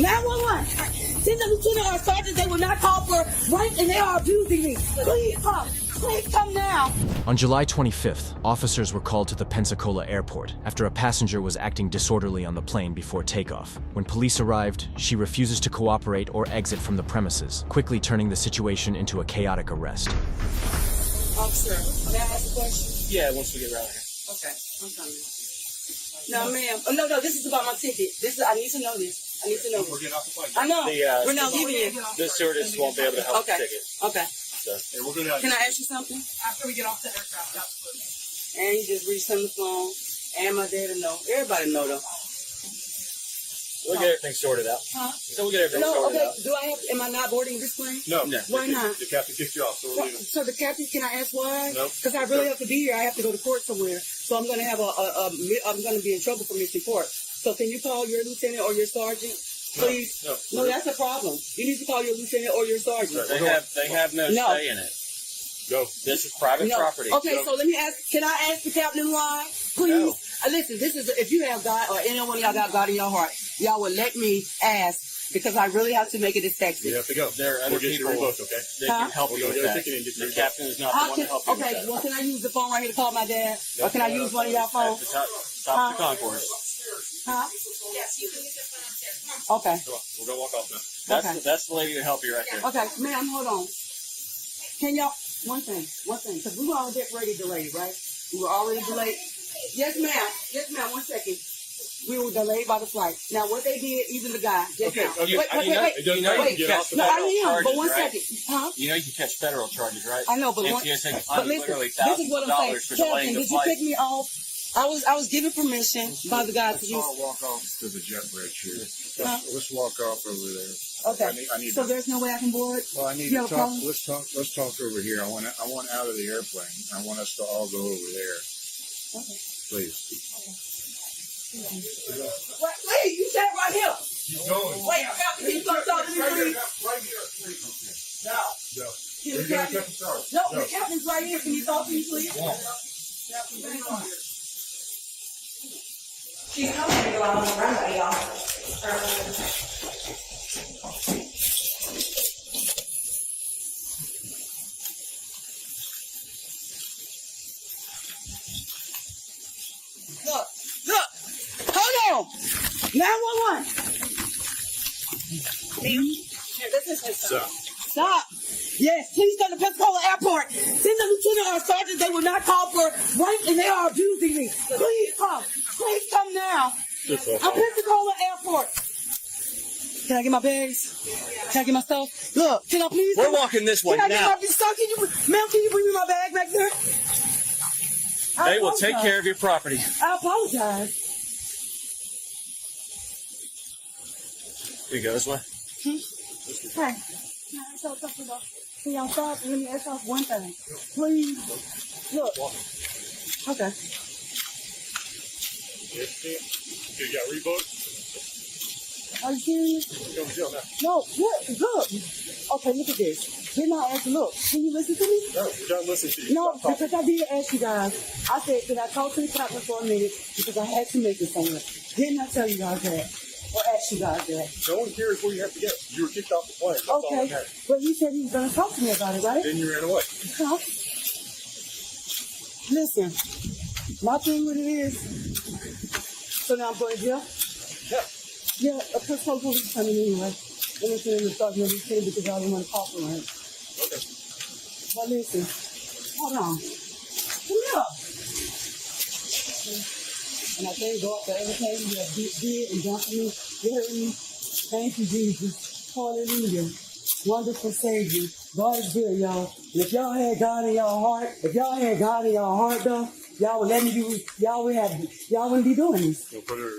911. Send the lieutenant or sergeant. They will not call for rank and they are abusing me. Please come. Please come now. On July 25th, officers were called to the Pensacola airport after a passenger was acting disorderly on the plane before takeoff. When police arrived, she refuses to cooperate or exit from the premises, quickly turning the situation into a chaotic arrest. Officer, may I ask a question? Yeah, once we get around here. Okay, I'm coming. No, ma'am. Oh, no, this is about my ticket. I need to know this. I need to know We're this. getting off the plane. I know. We're not the- leaving yet. The stewardess won't be able to help Okay. the ticket. Okay. So, yeah, we're gonna. Can I ask you something? After we get off the aircraft, absolutely. And you just reached on the phone. And my dad will know. Everybody know, though. We'll get everything sorted out. Huh? So we'll get everything No, sorted okay. out. Do I have? Am I not boarding this plane? No. Why not? The captain kicked you off, so we're leaving. So the captain, can I ask why? No. Because I really have to be here. I have to go to court somewhere. So I'm going to have I'm going to be in trouble for missing court. So can you call your lieutenant or your sergeant, please? No. No, that's a problem. You need to call your lieutenant or your sergeant. They have no say in it. Go. This is private property. Okay, Go. so let me ask. Can I ask the captain why? Please. Listen, this is if you have God or anyone y'all got God in your heart, y'all would let me ask because I really have to make a detective. You have to go. There are other people revoked, okay? that can help you with that. The captain is not the one to help you with that. Well, can I use the phone right here to call my dad? Or can I use one of y'all At phones? the top of the concourse. Huh? Yes, you can use the phone upstairs. Okay. Come on, we're gonna walk off now. That's the lady to help you right there. Okay, ma'am, hold on. Can y'all, one thing, because we were already delayed, right? We were already delayed. Yes, ma'am, 1 second. We were delayed by the flight. Now, what they did, even the guy, just now. Wait. No, I am, but 1 second. Huh? You know you can catch federal charges, right? I know, but listen, this is what I'm saying. Captain, did you pick me off? I was given permission by the guy to use. Let's walk off to the jet bridge here. Huh? Let's walk off over there. Okay. I need so there's no way I can board? Well, I need You to have a talk. problem? Let's talk over here. I want out of the airplane. I want us to all go over there. Okay. Please. Wait, you said right here. Keep going. Wait, Captain, can you start talking to me, please? Right here, please. No. No. Can You're the gonna captain- cut the charge. No, the captain's right here. Can you talk to me, please? Yeah. Captain, bring it on. She's coming to go out on the runway, y'all. Look. Hold on. 911. This is his son. Stop. Yes, please come to Pensacola Airport. Send the lieutenant or sergeant. They will not call for rank and they are abusing me. Please come. Please come now. I'm Pensacola Airport. Can I get my bags? Can I get my stuff? Look, can I please? We're walking this way Can I now. get my stuff? Ma'am, can you bring me my bag back there? They will take care of your property. I apologize. Here you go this way. Hey, can I ask y'all something though? Can y'all stop and let me ask y'all one thing? Please. Look. Okay. You got rebooked? Are you serious? Go to jail now. No, what? Look. Okay, look at this. Didn't I ask you? Look, can you listen to me? No, we don't listen to you. No, because I did ask you guys. I said, could I talk to the captain for a minute? Because I had to make it somewhere. Didn't I tell you guys that? Or ask you guys that? No one cares where you have to get. You were kicked off the plane. That's all that Okay, matters. but he said he was going to talk to me about it, right? Then you ran away. Huh? Listen, my thing with it is, so now I'm going to jail? Yeah. Yeah, a Pensacola police coming anyway. And it's in the Sergeant of the because I didn't want to call for him. Okay. But listen, hold on. Come here. And I thank God for everything you have did and done for me. You heard me? Thank you, Jesus. Hallelujah. Wonderful Savior. God is good, y'all. And if y'all had God in your heart, though, y'all would let me do, y'all wouldn't be doing this. You'll put her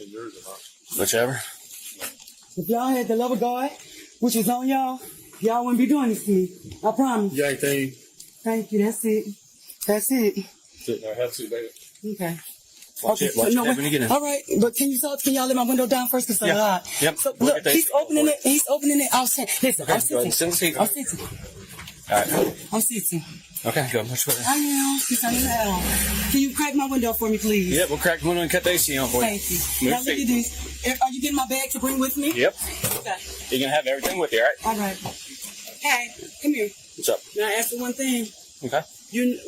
in yours or not. Whichever. If y'all had the love of God, which is on y'all wouldn't be doing this to me. I promise. You got anything? Thank you. That's it. Sit there. Have a seat, baby. Okay. Watch it no, when you get in. all right, but can y'all let my window down first? Cause Yeah. hot. Yep. So We'll look, get that he's opening it. I'll sit. Listen, Okay, I'm go ahead and sitting. sit in the seat. I'm sitting. All right. I'm sitting. Okay, go much better. I am. Just turn it down. Can you crack my window for me, please? Yep, we'll crack the window and cut the AC on for you. Thank you. Move Now look feet. at this. Are you getting my bag to bring with me? Yep. Okay. You're going to have everything with you, all right? All right. Hey, come here. What's up? Can I ask you one thing? Okay.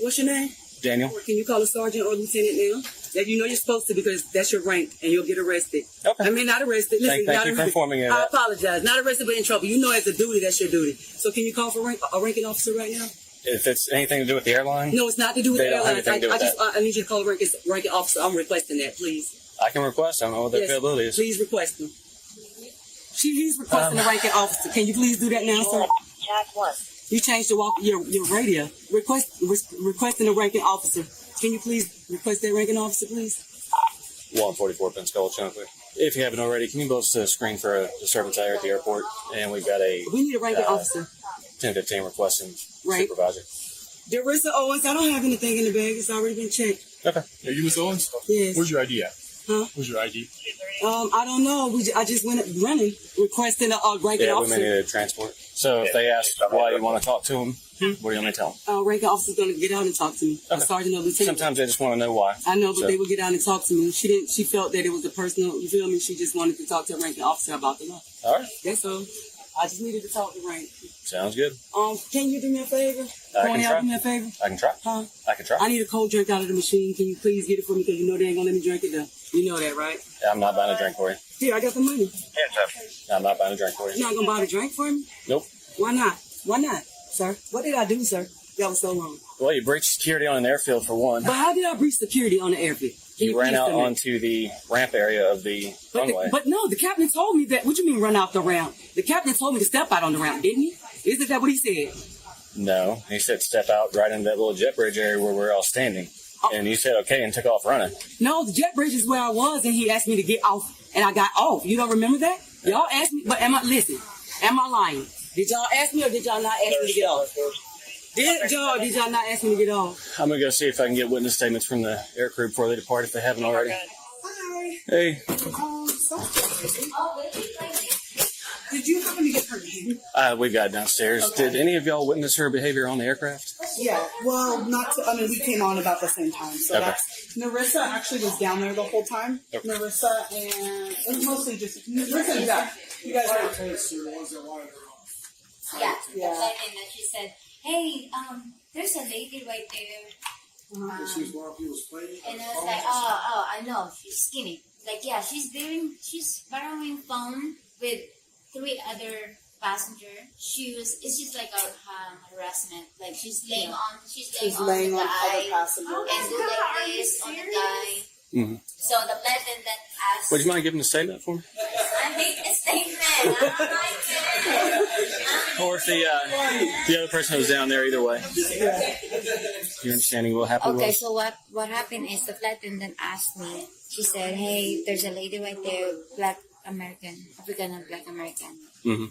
What's your name? Daniel. Can you call a sergeant or lieutenant now? That you know you're supposed to because that's your rank and you'll get arrested. Okay. I mean, not arrested. Listen, Thank you for informing me of I that. apologize. Not arrested, but in trouble. You know as a duty, that's your duty. So can you call for a ranking officer right now? If it's anything to do with the airline, No, it's not to do with They the don't have airlines. anything to do with I need you to call a ranking officer. I'm requesting that, please. I can request. I don't know what their availability is. Please request them. He's requesting a ranking officer. Can you please do that now, sir? Chat 1. You changed your radio. Requesting a ranking officer. Can you please request that ranking officer, please? 144 Pensacola, Chunkley. If you haven't already, can you blow us the screen for a disturbance there at the airport? And we've got a We need a ranking officer. 1015 requesting Right. supervisor. Darissa Owens, I don't have anything in the bag. It's already been checked. Okay. Are you Miss Owens? Yes. Where's your ID at? Huh? Where's your ID? I don't know. I just went running, requesting a ranking Yeah, we officer. may need a transport. So if they ask why you want to talk to them, what are you going to tell them? Ranking officer's going to get out and talk to me. A Okay. sergeant or lieutenant. Sometimes they just want to know why. I know, but So- they would get out and talk to me. She felt that it was a personal, you feel me? She just wanted to talk to a ranking officer about the law. All right. That's all. I just needed to talk to rank. Sounds good. Can you do me a favor? I can Corny, try. do me a favor? I can try. Huh? I can try. I need a cold drink out of the machine. Can you please get it for me? Because you know they ain't going to let me drink it though. You know that, right? I'm not buying a drink for you. Here, I got the money. I'm not buying a drink for You're you. not going to buy the drink for me? Nope. Why not? Why not, sir? What did I do, sir? That was so wrong. Well, you breached security on an airfield for one. But how did I breach security on the airfield? Can You ran please out tell me? onto the ramp area of the runway. But no, the captain told me that. What you mean run out the ramp? The captain told me to step out on the ramp, didn't he? Isn't that what he said? No, he said step out right into that little jet bridge area where we're all standing. And you said okay and took off running. No, the jet bridge is where I was, and he asked me to get off, and I got off. You don't remember that? Y'all asked me, but am I lying? Did y'all ask me or did y'all not ask me to get off? Did y'all not ask me to get off? I'm going to go see if I can get witness statements from the air crew before they depart if they haven't already. Hi. Hey. Did you happen to get her name? We got downstairs. Okay. Did any of y'all witness her behavior on the aircraft? Yeah. Well, we came on about the same time. So Okay. that's Narissa actually was down there the whole time. Okay. Narissa and it was mostly just Narissa and Zach. You guys were Yeah. Yeah. And then she said, "Hey, there's a lady right there." And I was like, "Oh, I know. She's skinny. Like, yeah, she's borrowing phone with 3 other passengers. It's just like a harassment. Like she's laying on laying the on guy other passengers. and do like this on the guy." Mm-hmm. So the attendant asked. Would you mind giving a statement for me? I make a statement. I don't like it. Or if the other person was down there, either way. Your understanding what happened Okay, was? so what happened is the flight attendant asked me. She said, "Hey, there's a lady right there, Black American, African and Black American." Mm-hmm.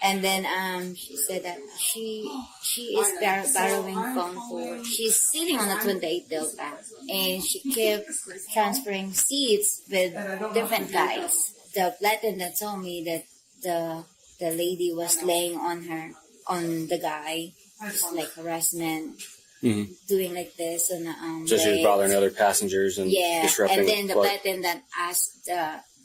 And then she said that she is borrowing phone for. She's sitting on a 28 Delta, and she kept transferring seats with different guys. The flight attendant told me that the lady was laying on the guy, just like harassment. Mm-hmm. Doing like this and So she was bothering other passengers and disrupting and then the flight. flight attendant asked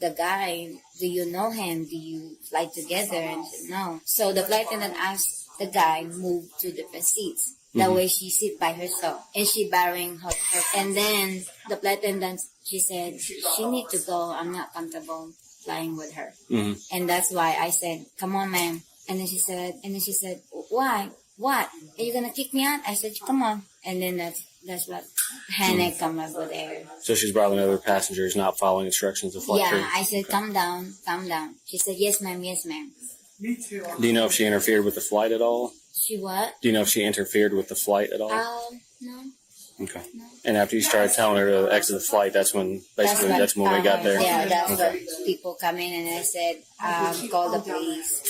the guy, "Do you know him? Do you fly together?" And he said no. So the flight attendant asked the guy move to different seats. That way she sit by herself and she borrowing her. And then the flight attendant, she said she need to go. I'm not comfortable flying with her. Mm-hmm. And that's why I said, "Come on, ma'am." And then she said, "Why? What? Are you gonna kick me out?" I said, "Come on." And then that's what Hannah come up with there. So she's bothering other passengers, not following instructions of flight crew. Yeah, I said, "Calm down, calm down." She said, "Yes, ma'am, yes, ma'am." Me too. Do you know if she interfered with the flight at all? She what? Do you know if she interfered with the flight at all? No. Okay. And after you started telling her to exit the flight, that's when we got there. Yeah, that's Okay. when people come in and I said, "Call the police."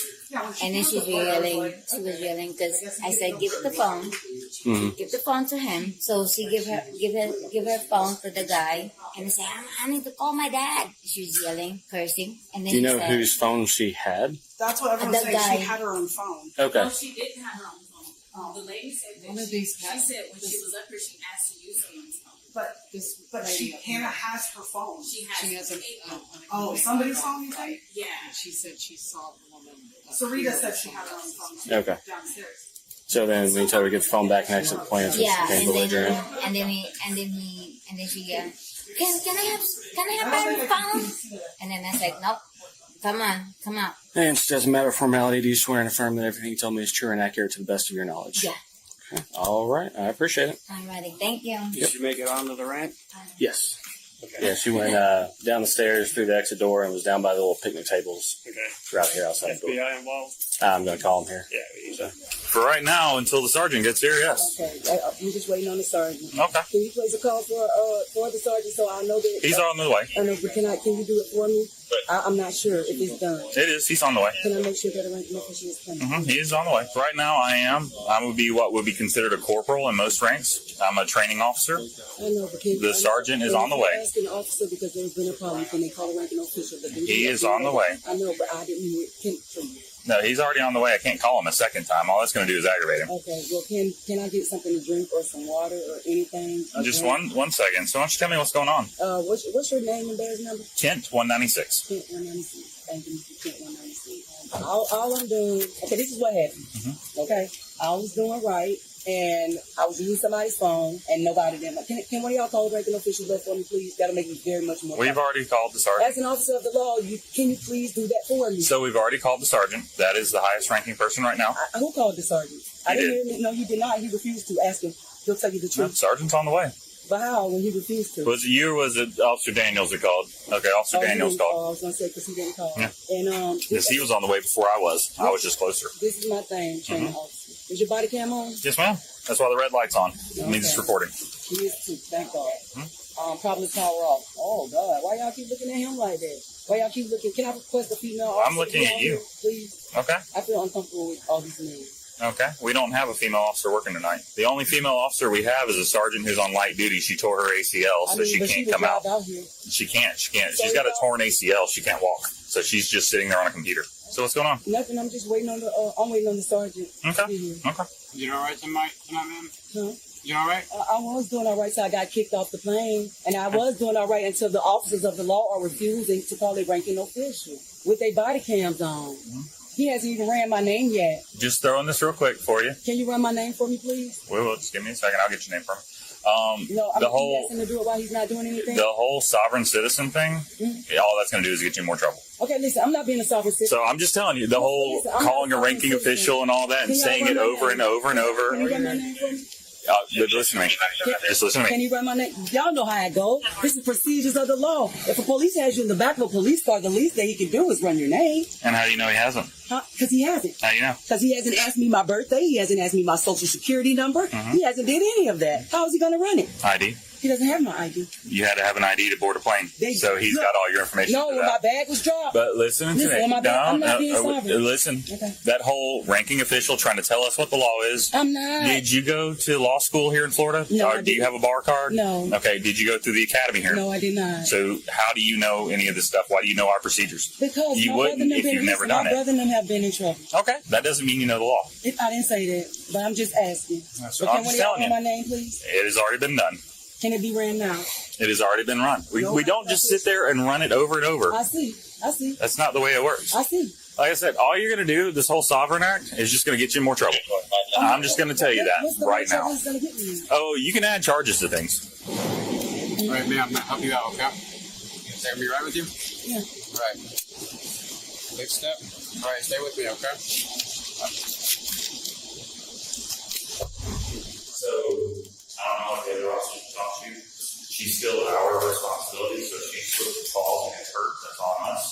And then she was yelling because I said, "Give it the phone, give the phone to him." So she give her phone to the guy, and I said, "I need to call my dad." She was yelling, cursing, and then Do you know he said, whose phone she had? That's what everyone's The saying. guy. She had her own phone. Okay. She didn't have her own phone. The lady said that she said when she was up here, she asked to use someone's phone. But Hannah has her phone. She has a Oh, somebody's phone, you think? Yeah. She said she saw the woman. Sarita said she had her own phone. She Okay. downstairs. So then we tell her to get the phone back and exit the plan. So Yeah, she can't and go then adjourn. she can I have my phone? And then I was like, nope. Come out. And just as a matter of formality, do you swear and affirm that everything you told me is true and accurate to the best of your knowledge? Yeah. Okay. All right. I appreciate it. Alrighty, thank you. Yep. Did you make it onto the ramp? Yes. Okay. Yeah, she went down the stairs through the exit door and was down by the little picnic tables Okay. right here outside the door. FBI involved? I'm going to call him here. Yeah. For right now, until the sergeant gets here, yes. Okay, we're just waiting on the sergeant. Okay. Can you place a call for the sergeant so I know that? He's on the way. I know, but can you do it for me? I'm not sure if it's done. It is. He's on the way. Can I make sure that arrangement official is coming? He is on the way. Right now, I would be what would be considered a corporal in most ranks. I'm a training officer. I know, but The sergeant is on the way. I'm asking the officer because there's been a problem when they call a ranking official. He is on the way. I know, but I didn't hear it. No, he's already on the way. I can't call him a second time. All that's going to do is aggravate him. Okay, well, can I get something to drink or some water or anything? Just one second. So why don't you tell me what's going on? What's your name and badge number? Kent, 196. Kent 196. Thank you, Kent 196. All I'm doing, okay, this is what happened. Okay, I was doing right, and I was using somebody's phone, and nobody did. Can one of y'all call the ranking official left for me, please? That'll make me very much more. We've already called the sergeant. As an officer of the law, can you please do that for me? So we've already called the sergeant. That is the highest ranking person right now. Who called the sergeant? I didn't hear him. No, he did not. He refused to. Ask him. He'll tell you the No, truth. sergeant's on the way. But how when he refused to? Was it you or was it Officer Daniels that called? Okay, Officer Daniels called. I was going to say because he didn't call. Yeah. And Yes, he was on the way before I was. I was just closer. This is my thing, training officer. Is your body cam on? Yes, ma'am. That's why the red light's on. It means it's recording. He is too. Thank God. Probably power off. Oh God, why y'all keep looking at him like that? Why y'all keep looking? Can I request a female officer? I'm looking at you. Please. Okay. I feel uncomfortable with all these names. Okay. We don't have a female officer working tonight. The only female officer we have is a sergeant who's on light duty. She tore her ACL, so she can't come out. She can't. She's got a torn ACL. She can't walk. So she's just sitting there on a computer. So what's going on? Nothing. I'm just waiting on the sergeant. Okay. Okay. You all right tonight, ma'am? Huh? You all right? I was doing all right till I got kicked off the plane, and I was doing all right until the officers of the law are refusing to call a ranking official with their body cams on. He hasn't even ran my name yet. Just throwing this real quick for you. Can you run my name for me, please? We will. Just give me a second. I'll get your name from him. No, I'm asking him to do it while he's not doing anything. The whole sovereign citizen thing, all that's going to do is get you in more trouble. Okay, listen, I'm not being a sovereign citizen. So I'm just telling you, the whole calling a ranking official and all that and saying it over and over and over. Can you run my name for me? Listen to me. Just listen to Can me. you run my name? Y'all know how it goes. This is procedures of the law. If a police has you in the back of a police car, the least that he can do is run your name. And how do you know he hasn't? Because he hasn't. How do you know? Because he hasn't asked me my birthday. He hasn't asked me my social security number. He hasn't did any of that. How is he going to run it? ID. He doesn't have my ID. You had to have an ID to board a plane. So he's got all your information. No, when my bag was dropped. But listen to me. I'm not being sovereign. Listen. Okay. That whole ranking official trying to tell us what the law is. I'm not. Did you go to law school here in Florida? No, Or do you have a bar card? No. Okay. Did you go through the academy here? No, I did not. So how do you know any of this stuff? Why do you know our procedures? Because you my wouldn't brother if you've never done my it. brother and them have been in trouble. Okay. That doesn't mean you know the law. I didn't say that, but I'm just asking. So But I'm can just one of y'all telling run you. my name, please? It has already been done. Can it be ran now? It has already been run. We don't just sit there and run it over and over. I see. That's not the way it works. I see. Like I said, all you're going to do, this whole Sovereign Act, is just going to get you in more trouble. I'm just going to tell you What's that the right worst now. it's gonna get me? Oh, you can add charges to things. All right, ma'am. I'm going to help you out, okay? Is that going to be right with you? Yeah. All right. Big step. All right, stay with me, okay? So, I don't know if the other officers talk to you. She's still our responsibility, so if she slips and falls and gets hurt, that's on us.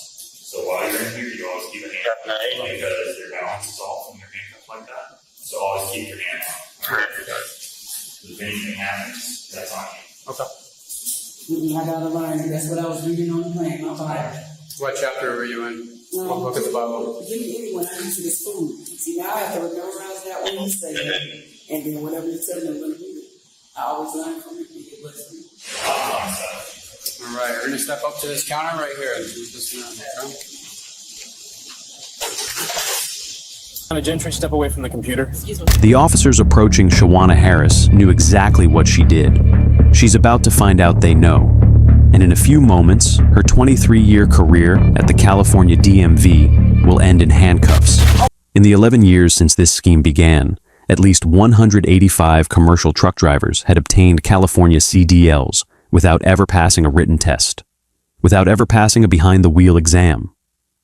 So while you're in here, you always keep a hand on because their balance is off when you're handcuffed like that. So always keep your hand on. Alright? Because if anything happens, that's on you. Okay. I gotta learn. That's what I was reading on the plane. My Bible. What chapter were you in? What book of the Bible? Give me any when I use this food. See, now I have to memorize that when you say it. And then whatever you tell me, I'm going to read it. I always learn from it. It blesses me. All right, we're going to step up to this counter right here. Gentry, step away from the computer. The officers approaching Shawana Harris knew exactly what she did. She's about to find out they know. And in a few moments, her 23-year career at the California DMV will end in handcuffs. In the 11 years since this scheme began, at least 185 commercial truck drivers had obtained California CDLs without ever passing a written test, without ever passing a behind-the-wheel exam,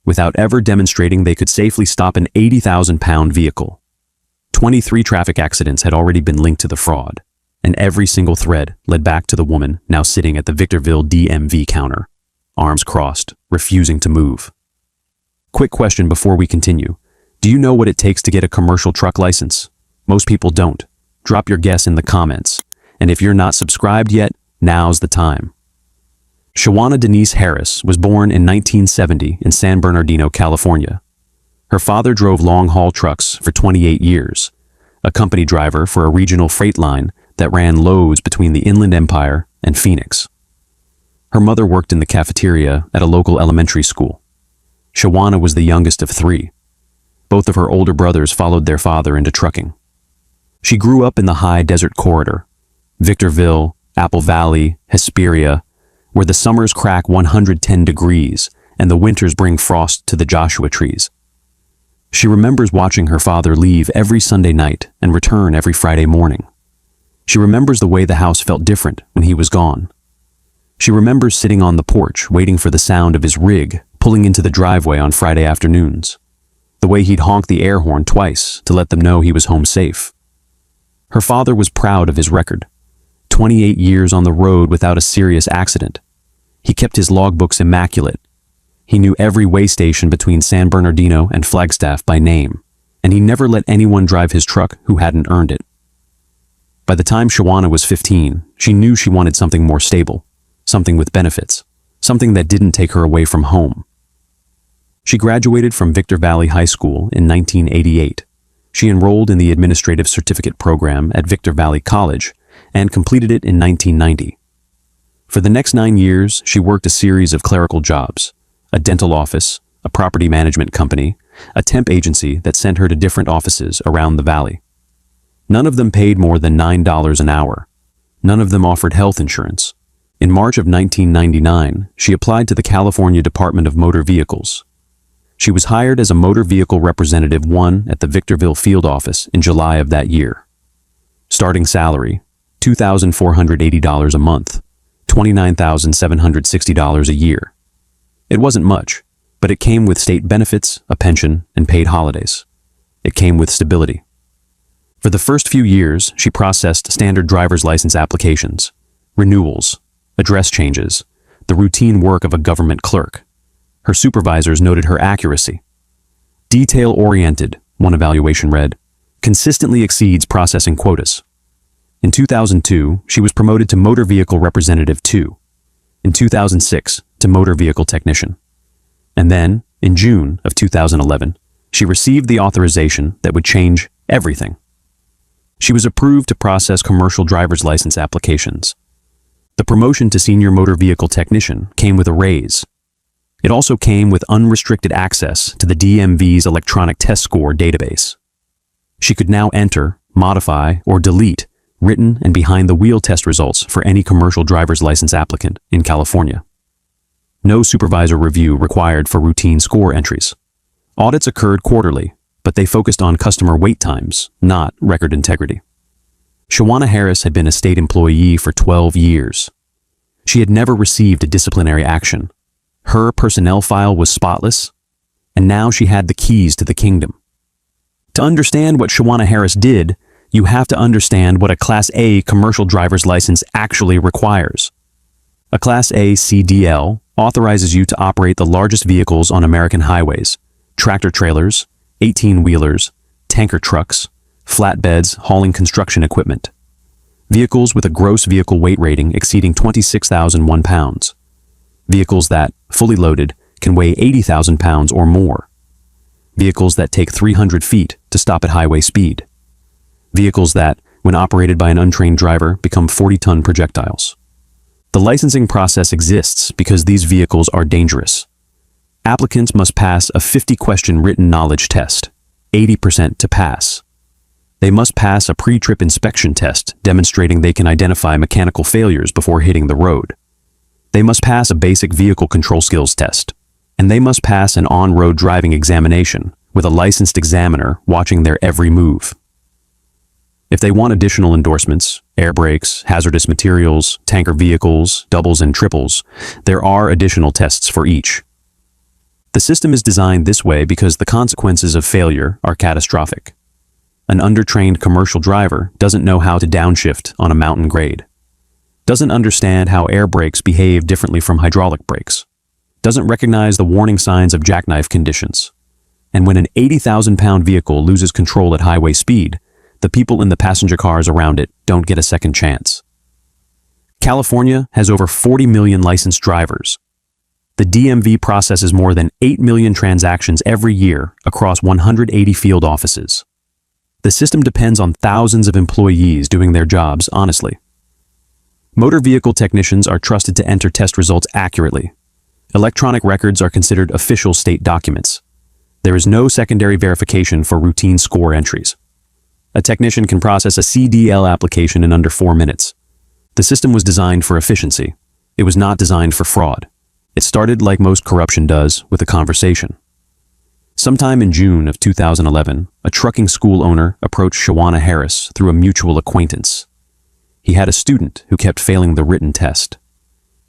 without ever demonstrating they could safely stop an 80,000-pound vehicle. 23 traffic accidents had already been linked to the fraud, and every single thread led back to the woman now sitting at the Victorville DMV counter, arms crossed, refusing to move. Quick question before we continue. Do you know what it takes to get a commercial truck license? Most people don't. Drop your guess in the comments. And if you're not subscribed yet, now's the time. Shawana Denise Harris was born in 1970 in San Bernardino, California. Her father drove long-haul trucks for 28 years, a company driver for a regional freight line that ran loads between the Inland Empire and Phoenix. Her mother worked in the cafeteria at a local elementary school. Shawana was the youngest of 3. Both of her older brothers followed their father into trucking. She grew up in the high desert corridor, Victorville, Apple Valley, Hesperia, where the summers crack 110 degrees and the winters bring frost to the Joshua trees. She remembers watching her father leave every Sunday night and return every Friday morning. She remembers the way the house felt different when he was gone. She remembers sitting on the porch waiting for the sound of his rig pulling into the driveway on Friday afternoons, the way he'd honk the air horn twice to let them know he was home safe. Her father was proud of his record. 28 years on the road without a serious accident. He kept his logbooks immaculate. He knew every way station between San Bernardino and Flagstaff by name, and he never let anyone drive his truck who hadn't earned it. By the time Shawana was 15, she knew she wanted something more stable, something with benefits, something that didn't take her away from home. She graduated from Victor Valley High School in 1988. She enrolled in the Administrative Certificate program at Victor Valley College and completed it in 1990. For the next 9 years, she worked a series of clerical jobs, a dental office, a property management company, a temp agency that sent her to different offices around the valley. None of them paid more than $9 an hour. None of them offered health insurance. In March of 1999, she applied to the California Department of Motor Vehicles. She was hired as a Motor Vehicle Representative 1 at the Victorville field office in July of that year. Starting salary, $2,480 a month, $29,760 a year. It wasn't much, but it came with state benefits, a pension, and paid holidays. It came with stability. For the first few years, she processed standard driver's license applications, renewals, address changes, the routine work of a government clerk. Her supervisors noted her accuracy. Detail-oriented, one evaluation read, consistently exceeds processing quotas. In 2002, she was promoted to Motor Vehicle Representative 2. In 2006, to Motor Vehicle Technician. And then, in June of 2011, she received the authorization that would change everything. She was approved to process commercial driver's license applications. The promotion to Senior Motor Vehicle Technician came with a raise. It also came with unrestricted access to the DMV's electronic test score database. She could now enter, modify, or delete written and behind-the-wheel test results for any commercial driver's license applicant in California. No supervisor review required for routine score entries. Audits occurred quarterly, but they focused on customer wait times, not record integrity. Shawana Harris had been a state employee for 12 years. She had never received a disciplinary action. Her personnel file was spotless, and now she had the keys to the kingdom. To understand what Shawana Harris did, you have to understand what a Class A commercial driver's license actually requires. A Class A CDL authorizes you to operate the largest vehicles on American highways: tractor-trailers, 18-wheelers, tanker trucks, flatbeds hauling construction equipment. Vehicles with a gross vehicle weight rating exceeding 26,001 pounds. Vehicles that, fully loaded, can weigh 80,000 pounds or more. Vehicles that take 300 feet to stop at highway speed. Vehicles that, when operated by an untrained driver, become 40-ton projectiles. The licensing process exists because these vehicles are dangerous. Applicants must pass a 50-question written knowledge test. 80% to pass. They must pass a pre-trip inspection test demonstrating they can identify mechanical failures before hitting the road. They must pass a basic vehicle control skills test. And they must pass an on-road driving examination with a licensed examiner watching their every move. If they want additional endorsements, air brakes, hazardous materials, tanker vehicles, doubles and triples, there are additional tests for each. The system is designed this way because the consequences of failure are catastrophic. An undertrained commercial driver doesn't know how to downshift on a mountain grade, doesn't understand how air brakes behave differently from hydraulic brakes, doesn't recognize the warning signs of jackknife conditions. And when an 80,000-pound vehicle loses control at highway speed, the people in the passenger cars around it don't get a second chance. California has over 40 million licensed drivers. The DMV processes more than 8 million transactions every year across 180 field offices. The system depends on thousands of employees doing their jobs honestly. Motor vehicle technicians are trusted to enter test results accurately. Electronic records are considered official state documents. There is no secondary verification for routine score entries. A technician can process a CDL application in under 4 minutes. The system was designed for efficiency. It was not designed for fraud. It started like most corruption does, with a conversation. Sometime in June of 2011, a trucking school owner approached Shawana Harris through a mutual acquaintance. He had a student who kept failing the written test.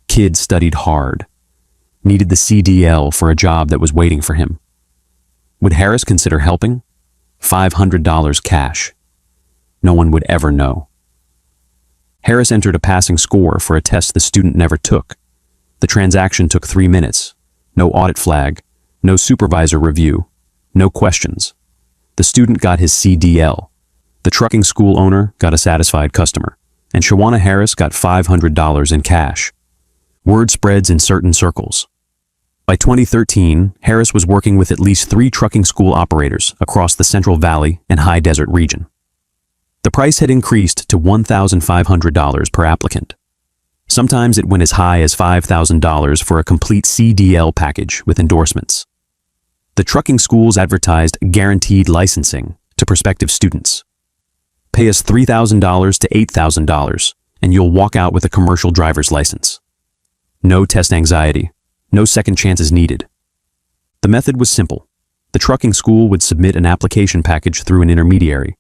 Kid studied hard, needed the CDL for a job that was waiting for him. Would Harris consider helping? $500 cash. No one would ever know. Harris entered a passing score for a test the student never took. The transaction took 3 minutes. No audit flag, no supervisor review, no questions. The student got his CDL. The trucking school owner got a satisfied customer, and Shawana Harris got $500 in cash. Word spreads in certain circles. By 2013, Harris was working with at least 3 trucking school operators across the Central Valley and High Desert region. The price had increased to $1,500 per applicant. Sometimes it went as high as $5,000 for a complete CDL package with endorsements. The trucking schools advertised guaranteed licensing to prospective students. Pay us $3,000 to $8,000 and you'll walk out with a commercial driver's license. No test anxiety, no second chances needed. The method was simple. The trucking school would submit an application package through an intermediary.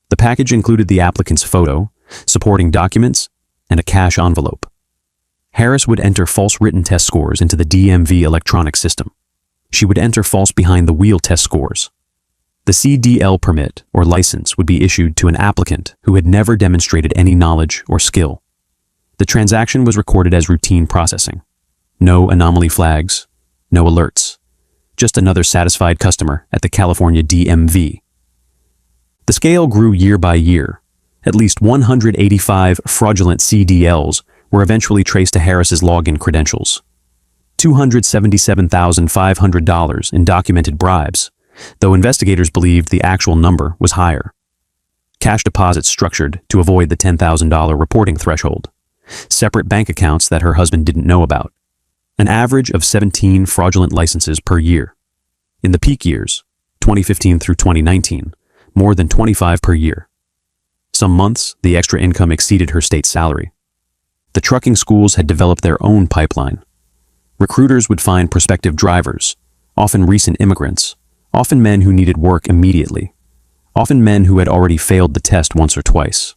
The package included the applicant's photo, supporting documents, and a cash envelope. Harris would enter false written test scores into the DMV electronic system. She would enter false behind-the-wheel test scores. The CDL permit or license would be issued to an applicant who had never demonstrated any knowledge or skill. The transaction was recorded as routine processing. No anomaly flags, no alerts. Just another satisfied customer at the California DMV. The scale grew year by year. At least 185 fraudulent CDLs were eventually traced to Harris's login credentials. $277,500 in documented bribes, though investigators believed the actual number was higher. Cash deposits structured to avoid the $10,000 reporting threshold. Separate bank accounts that her husband didn't know about. An average of 17 fraudulent licenses per year. In the peak years, 2015 through 2019, more than 25 per year. Some months, the extra income exceeded her state salary. The trucking schools had developed their own pipeline. Recruiters would find prospective drivers, often recent immigrants, often men who needed work immediately, often men who had already failed the test once or twice.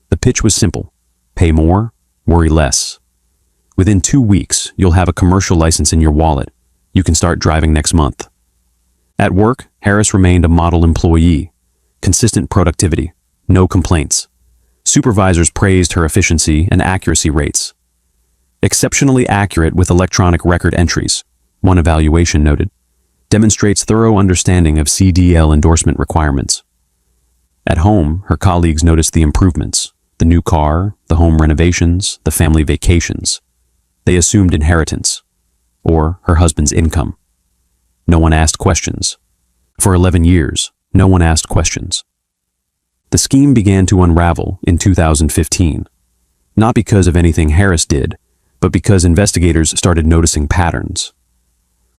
The pitch was simple. Pay more, worry less. Within 2 weeks, you'll have a commercial license in your wallet. You can start driving next month. At work, Harris remained a model employee. Consistent productivity, no complaints. Supervisors praised her efficiency and accuracy rates. Exceptionally accurate with electronic record entries, one evaluation noted, demonstrates thorough understanding of CDL endorsement requirements. At home, her colleagues noticed the improvements, the new car, the home renovations, the family vacations. They assumed inheritance, or her husband's income. No one asked questions. For 11 years, no one asked questions. The scheme began to unravel in 2015, not because of anything Harris did, but because investigators started noticing patterns.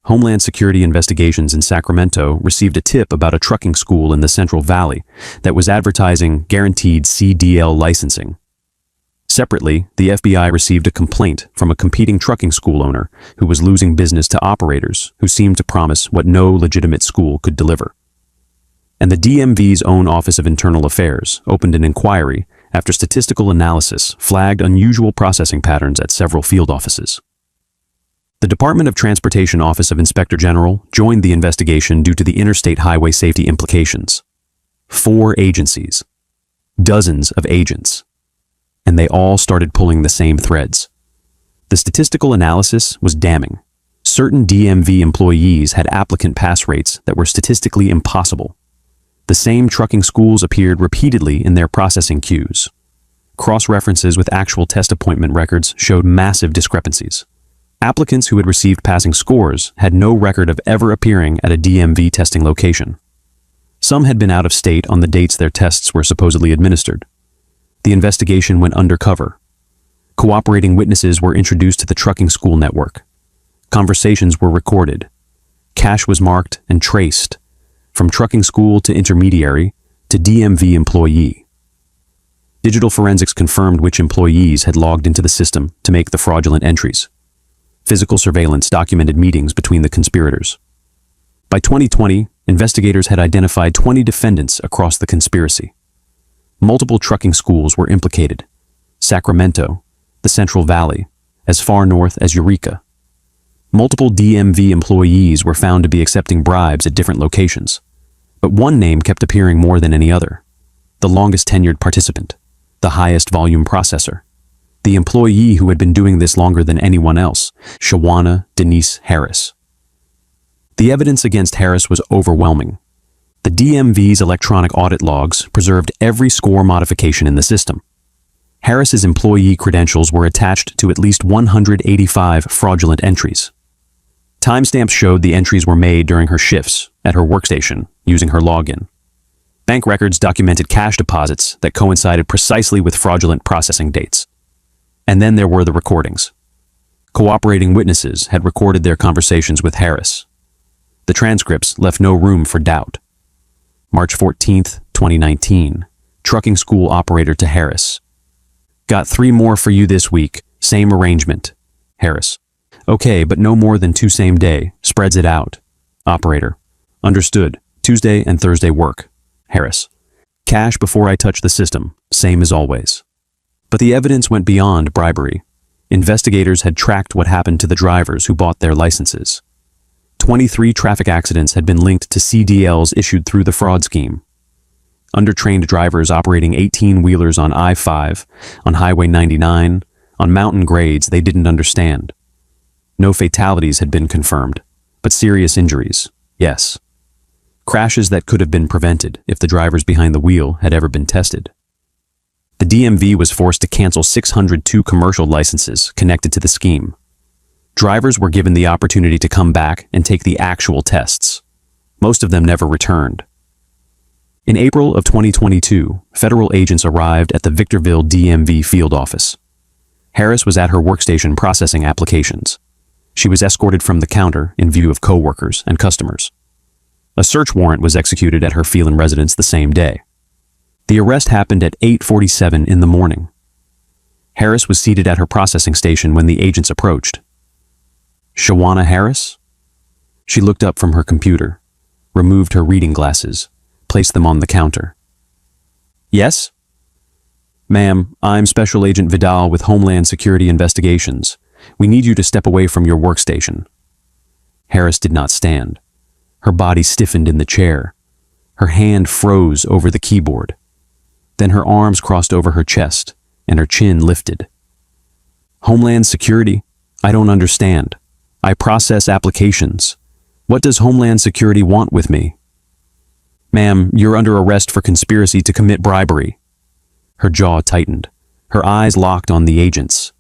Homeland Security Investigations in Sacramento received a tip about a trucking school in the Central Valley that was advertising guaranteed CDL licensing. Separately, the FBI received a complaint from a competing trucking school owner who was losing business to operators who seemed to promise what no legitimate school could deliver. And the DMV's own Office of Internal Affairs opened an inquiry after statistical analysis flagged unusual processing patterns at several field offices. The Department of Transportation Office of Inspector General joined the investigation due to the interstate highway safety implications. 4 agencies, dozens of agents, and they all started pulling the same threads. The statistical analysis was damning. Certain DMV employees had applicant pass rates that were statistically impossible. The same trucking schools appeared repeatedly in their processing queues. Cross-references with actual test appointment records showed massive discrepancies. Applicants who had received passing scores had no record of ever appearing at a DMV testing location. Some had been out of state on the dates their tests were supposedly administered. The investigation went undercover. Cooperating witnesses were introduced to the trucking school network. Conversations were recorded. Cash was marked and traced, from trucking school to intermediary to DMV employee. Digital forensics confirmed which employees had logged into the system to make the fraudulent entries. Physical surveillance documented meetings between the conspirators. By 2020, investigators had identified 20 defendants across the conspiracy. Multiple trucking schools were implicated: Sacramento, the Central Valley, as far north as Eureka. Multiple DMV employees were found to be accepting bribes at different locations, but one name kept appearing more than any other: the longest tenured participant, the highest volume processor, the employee who had been doing this longer than anyone else, Shawana Denise Harris. The evidence against Harris was overwhelming. The DMV's electronic audit logs preserved every score modification in the system. Harris's employee credentials were attached to at least 185 fraudulent entries. Timestamps showed the entries were made during her shifts at her workstation using her login. Bank records documented cash deposits that coincided precisely with fraudulent processing dates. And then there were the recordings. Cooperating witnesses had recorded their conversations with Harris. The transcripts left no room for doubt. March 14th, 2019, trucking school operator to Harris. Got 3 more for you this week, same arrangement. Harris. Okay, but no more than 2 same day, spreads it out. Operator. Understood, Tuesday and Thursday work. Harris. Cash before I touch the system, same as always. But the evidence went beyond bribery. Investigators had tracked what happened to the drivers who bought their licenses. 23 traffic accidents had been linked to CDLs issued through the fraud scheme. Undertrained drivers operating 18-wheelers on I-5, on Highway 99, on mountain grades they didn't understand. No fatalities had been confirmed, but serious injuries, yes. Crashes that could have been prevented if the drivers behind the wheel had ever been tested. The DMV was forced to cancel 602 commercial licenses connected to the scheme. Drivers were given the opportunity to come back and take the actual tests. Most of them never returned. In April of 2022, federal agents arrived at the Victorville DMV field office. Harris was at her workstation processing applications. She was escorted from the counter in view of co-workers and customers. A search warrant was executed at her Phelan residence the same day. The arrest happened at 8:47 in the morning. Harris was seated at her processing station when the agents approached. Shawana Harris? She looked up from her computer, removed her reading glasses, placed them on the counter. Yes? Ma'am, I'm Special Agent Vidal with Homeland Security Investigations. We need you to step away from your workstation. Harris did not stand. Her body stiffened in the chair. Her hand froze over the keyboard. Then her arms crossed over her chest, and her chin lifted. Homeland Security? I don't understand. I process applications. What does Homeland Security want with me? Ma'am, you're under arrest for conspiracy to commit bribery. Her jaw tightened. Her eyes locked on the agents.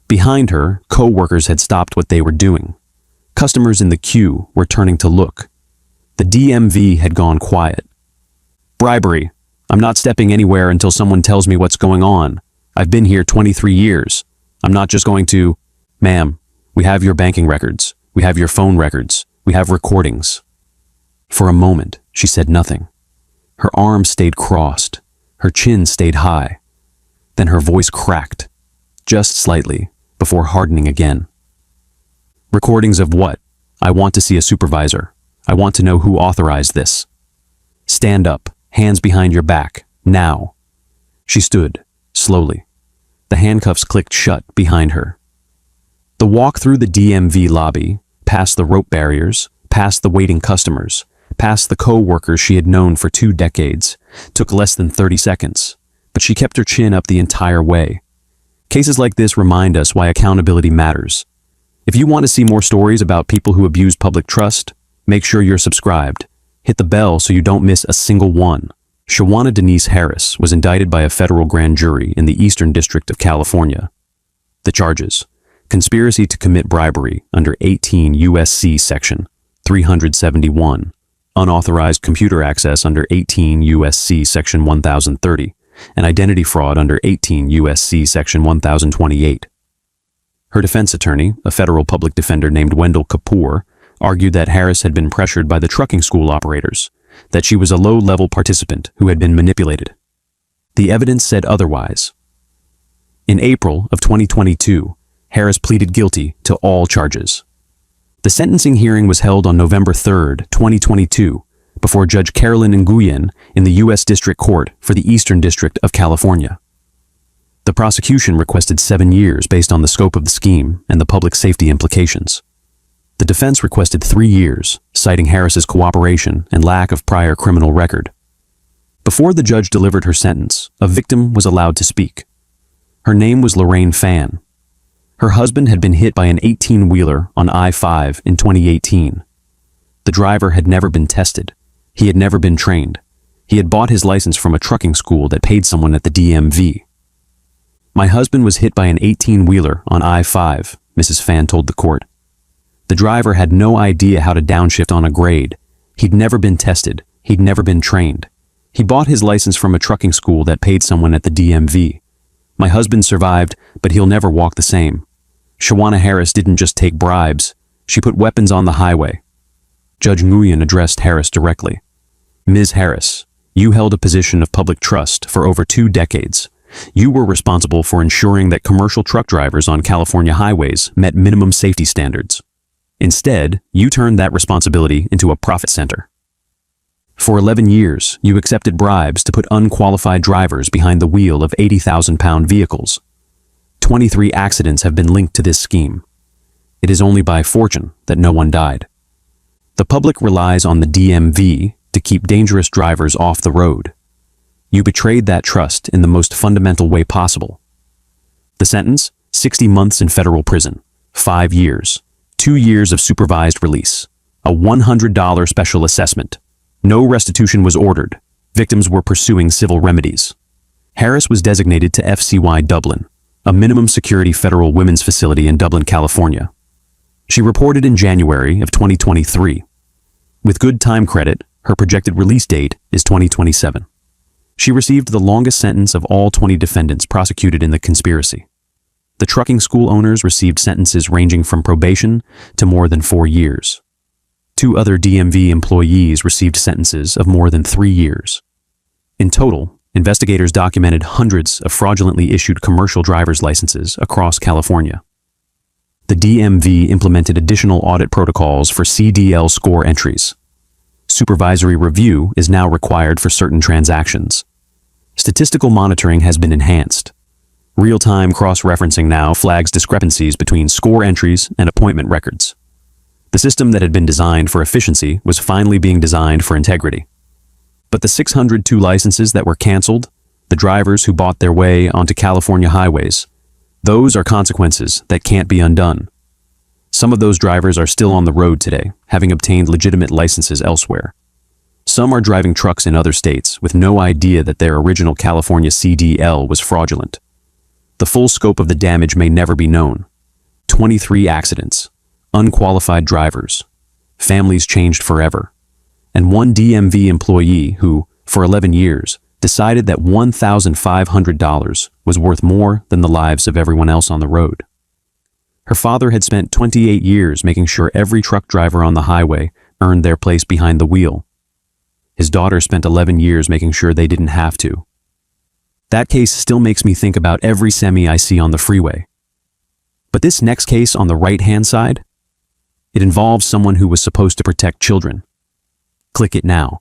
Behind her, co-workers had stopped what they were doing. Customers in the queue were turning to look. The DMV had gone quiet. Bribery. I'm not stepping anywhere until someone tells me what's going on. I've been here 23 years. I'm not just going to... Ma'am, we have your banking records. We have your phone records. We have recordings." For a moment, she said nothing. Her arms stayed crossed. Her chin stayed high. Then her voice cracked, just slightly, before hardening again. "Recordings of what? I want to see a supervisor. I want to know who authorized this. Stand up, hands behind your back, now." She stood, slowly. The handcuffs clicked shut behind her. The walk through the DMV lobby, past the rope barriers, past the waiting customers, past the co-workers she had known for 2 decades, took less than 30 seconds, but she kept her chin up the entire way. Cases like this remind us why accountability matters. If you want to see more stories about people who abuse public trust, make sure you're subscribed. Hit the bell so you don't miss a single one. Shawana Denise Harris was indicted by a federal grand jury in the Eastern District of California. The charges: conspiracy to commit bribery under 18 U.S.C. Section 371, unauthorized computer access under 18 U.S.C. Section 1030, and identity fraud under 18 U.S.C. Section 1028. Her defense attorney, a federal public defender named Wendell Kapoor, argued that Harris had been pressured by the trucking school operators, that she was a low-level participant who had been manipulated. The evidence said otherwise. In April of 2022, Harris pleaded guilty to all charges. The sentencing hearing was held on November 3, 2022, before Judge Carolyn Nguyen in the U.S. District Court for the Eastern District of California. The prosecution requested 7 years based on the scope of the scheme and the public safety implications. The defense requested 3 years, citing Harris's cooperation and lack of prior criminal record. Before the judge delivered her sentence, a victim was allowed to speak. Her name was Lorraine Fan. Her husband had been hit by an 18-wheeler on I-5 in 2018. The driver had never been tested. He had never been trained. He had bought his license from a trucking school that paid someone at the DMV. "My husband was hit by an 18-wheeler on I-5, Mrs. Fan told the court. The driver had no idea how to downshift on a grade. He'd never been tested. He'd never been trained. He bought his license from a trucking school that paid someone at the DMV. My husband survived, but he'll never walk the same. Shawana Harris didn't just take bribes. She put weapons on the highway." Judge Nguyen addressed Harris directly. "Ms. Harris, you held a position of public trust for over 2 decades. You were responsible for ensuring that commercial truck drivers on California highways met minimum safety standards. Instead, you turned that responsibility into a profit center. For 11 years, you accepted bribes to put unqualified drivers behind the wheel of 80,000-pound vehicles. 23 accidents have been linked to this scheme. It is only by fortune that no one died. The public relies on the DMV to keep dangerous drivers off the road. You betrayed that trust in the most fundamental way possible. The sentence: 60 months in federal prison, 5 years, 2 years of supervised release, a $100 special assessment. No restitution was ordered. Victims were pursuing civil remedies. Harris was designated to FCY Dublin, a minimum security federal women's facility in Dublin, California. She reported in January of 2023. With good time credit, her projected release date is 2027. She received the longest sentence of all 20 defendants prosecuted in the conspiracy. The trucking school owners received sentences ranging from probation to more than 4 years. 2 other DMV employees received sentences of more than 3 years. In total, investigators documented hundreds of fraudulently issued commercial driver's licenses across California. The DMV implemented additional audit protocols for CDL score entries. Supervisory review is now required for certain transactions. Statistical monitoring has been enhanced. Real-time cross-referencing now flags discrepancies between score entries and appointment records. The system that had been designed for efficiency was finally being designed for integrity. But the 602 licenses that were canceled, the drivers who bought their way onto California highways, those are consequences that can't be undone. Some of those drivers are still on the road today, having obtained legitimate licenses elsewhere. Some are driving trucks in other states with no idea that their original California CDL was fraudulent. The full scope of the damage may never be known. 23 accidents, unqualified drivers, families changed forever, and one DMV employee who, for 11 years, decided that $1,500 was worth more than the lives of everyone else on the road. Her father had spent 28 years making sure every truck driver on the highway earned their place behind the wheel. His daughter spent 11 years making sure they didn't have to. That case still makes me think about every semi I see on the freeway. But this next case on the right-hand side, it involves someone who was supposed to protect children. Click it now.